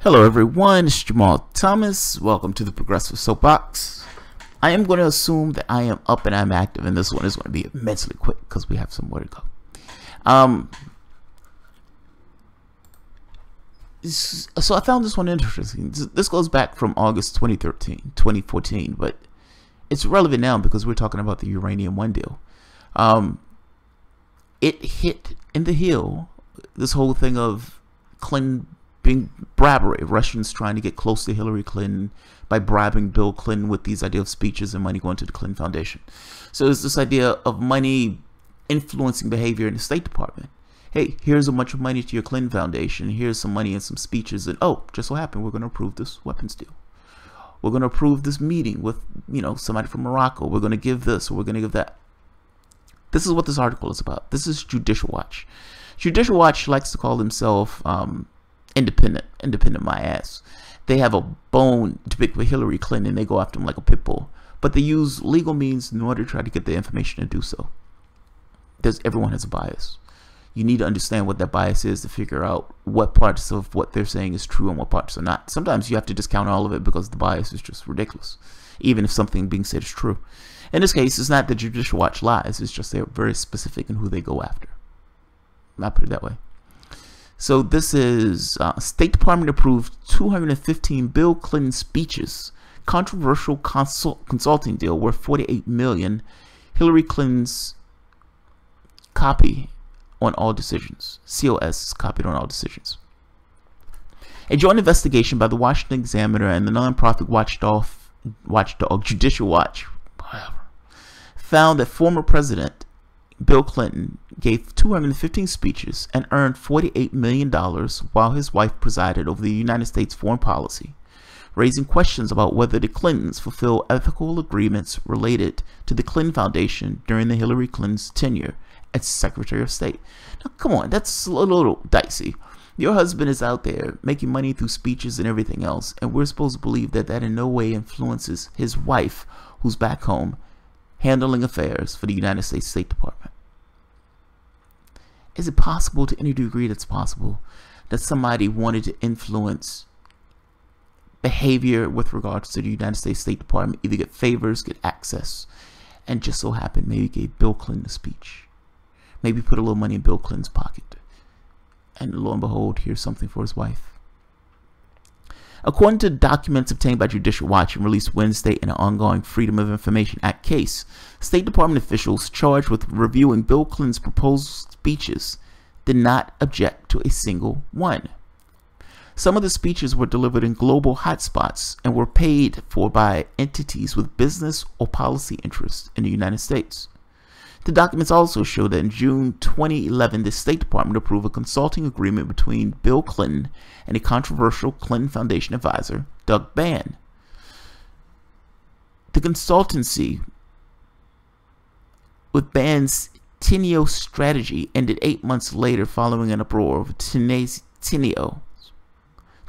Hello everyone, it's Jamal Thomas. Welcome to the Progressive Soapbox. I am going to assume that I am up and I'm active, and this one is going to be immensely quick because we have somewhere to go. So I found this one interesting. This goes back from August 2014, but it's relevant now because we're talking about the Uranium One deal. It hit in the heel, this whole thing of Clinton being bribery, Russians trying to get close to Hillary Clinton by bribing Bill Clinton with these idea of speeches and money going to the Clinton Foundation. So it's this idea of money influencing behavior in the State Department. Hey, here's a bunch of money to your Clinton Foundation. Here's some money and some speeches, and oh, just so happened we're going to approve this weapons deal. We're going to approve this meeting with, somebody from Morocco. We're going to give this, or we're going to give that. This is what this article is about. This is Judicial Watch. Judicial Watch likes to call themselves independent my ass. They have a bone to pick with Hillary Clinton, and they go after him like a pit bull. But they use legal means in order to try to get the information to do so. Everyone has a bias. You need to understand what that bias is to figure out what parts of what they're saying is true and what parts are not. Sometimes you have to discount all of it because the bias is just ridiculous, even if something being said is true. In this case, it's not that Judicial Watch lies. It's just they're very specific in who they go after. I'll put it that way. So this is State Department approved 215 Bill Clinton speeches, controversial consulting deal worth $48 million, Hillary Clinton's copy on all decisions. COS is copied on all decisions. A joint investigation by the Washington Examiner and the nonprofit watchdog Judicial Watch found that former President Bill Clinton gave 215 speeches and earned $48 million while his wife presided over the United States foreign policy, raising questions about whether the Clintons fulfill ethical agreements related to the Clinton Foundation during the Hillary Clinton's tenure as Secretary of State. Now, come on, that's a little dicey. Your husband is out there making money through speeches and everything else, and we're supposed to believe that that in no way influences his wife, who's back home, handling affairs for the United States State Department. Is it possible, to any degree that's possible, that somebody wanted to influence behavior with regards to the United States State Department, either get favors, get access, and just so happened maybe gave Bill Clinton a speech? Maybe put a little money in Bill Clinton's pocket, and lo and behold, here's something for his wife. According to documents obtained by Judicial Watch and released Wednesday in an ongoing Freedom of Information Act case, State Department officials charged with reviewing Bill Clinton's proposed speeches did not object to a single one. Some of the speeches were delivered in global hotspots and were paid for by entities with business or policy interests in the United States. The documents also show that in June 2011, the State Department approved a consulting agreement between Bill Clinton and a controversial Clinton Foundation advisor, Doug Bann. The consultancy with Bann's Teneo strategy ended 8 months later following an uproar of Teneo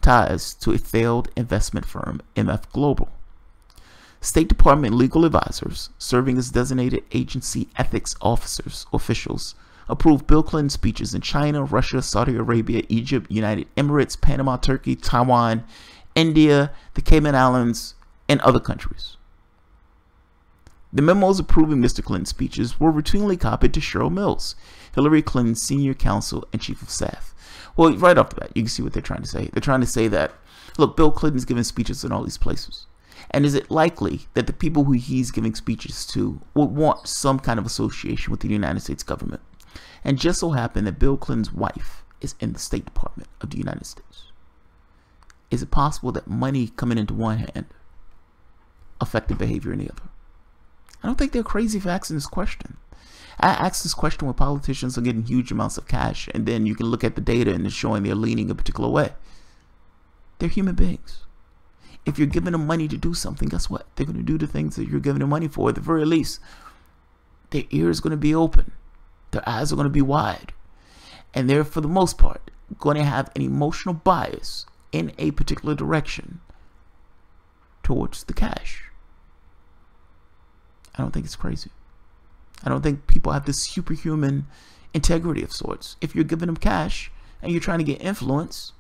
ties to a failed investment firm, MF Global. State Department legal advisors, serving as designated agency ethics officials, approved Bill Clinton speeches in China, Russia, Saudi Arabia, Egypt, United Emirates, Panama, Turkey, Taiwan, India, the Cayman Islands, and other countries. The memos approving Mr. Clinton's speeches were routinely copied to Cheryl Mills, Hillary Clinton's senior counsel and chief of staff. Well, right off the bat, you can see what they're trying to say. They're trying to say that, look, Bill Clinton's giving speeches in all these places. And is it likely that the people who he's giving speeches to would want some kind of association with the United States government? And just so happened that Bill Clinton's wife is in the State Department of the United States. Is it possible that money coming into one hand affected behavior in the other? I don't think they're crazy for asking this question. I ask this question when politicians are getting huge amounts of cash, and then you can look at the data and it's showing they're leaning a particular way. They're human beings. If you're giving them money to do something, guess what? They're going to do the things that you're giving them money for. At the very least, their ears are going to be open. Their eyes are going to be wide. And they're, for the most part, going to have an emotional bias in a particular direction towards the cash. I don't think it's crazy. I don't think people have this superhuman integrity of sorts. If you're giving them cash and you're trying to get influence,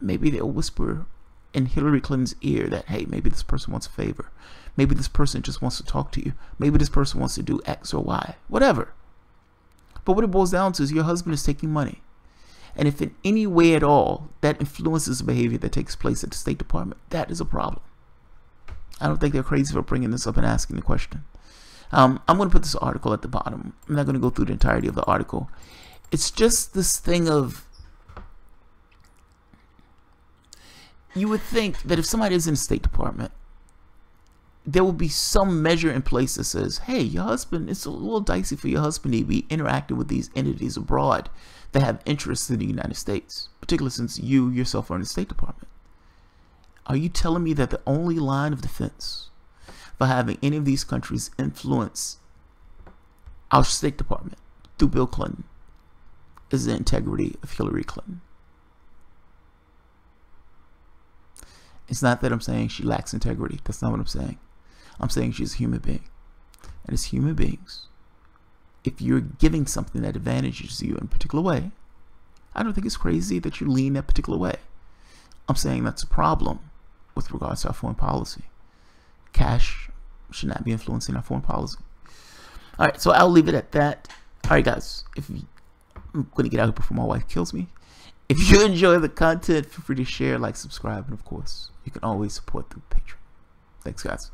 maybe they'll whisper in Hillary Clinton's ear that, hey, maybe this person wants a favor. Maybe this person just wants to talk to you. Maybe this person wants to do X or Y, whatever. But what it boils down to is your husband is taking money. And if in any way at all that influences the behavior that takes place at the State Department, that is a problem. I don't think they're crazy for bringing this up and asking the question. I'm going to put this article at the bottom. I'm not going to go through the entirety of the article. It's just this thing of, you would think that if somebody is in the State Department, there will be some measure in place that says, hey, your husband, it's a little dicey for your husband to be interacting with these entities abroad that have interests in the United States, particularly since you yourself are in the State Department. Are you telling me that the only line of defense for having any of these countries influence our State Department through Bill Clinton is the integrity of Hillary Clinton? It's not that I'm saying she lacks integrity. That's not what I'm saying. I'm saying she's a human being. And as human beings, if you're giving something that advantages you in a particular way, I don't think it's crazy that you lean that particular way. I'm saying that's a problem with regards to our foreign policy. Cash should not be influencing our foreign policy. All right, so I'll leave it at that. All right, guys, I'm going to get out here before my wife kills me. If you enjoy the content, feel free to share, like, subscribe, and of course, you can always support through Patreon. Thanks, guys.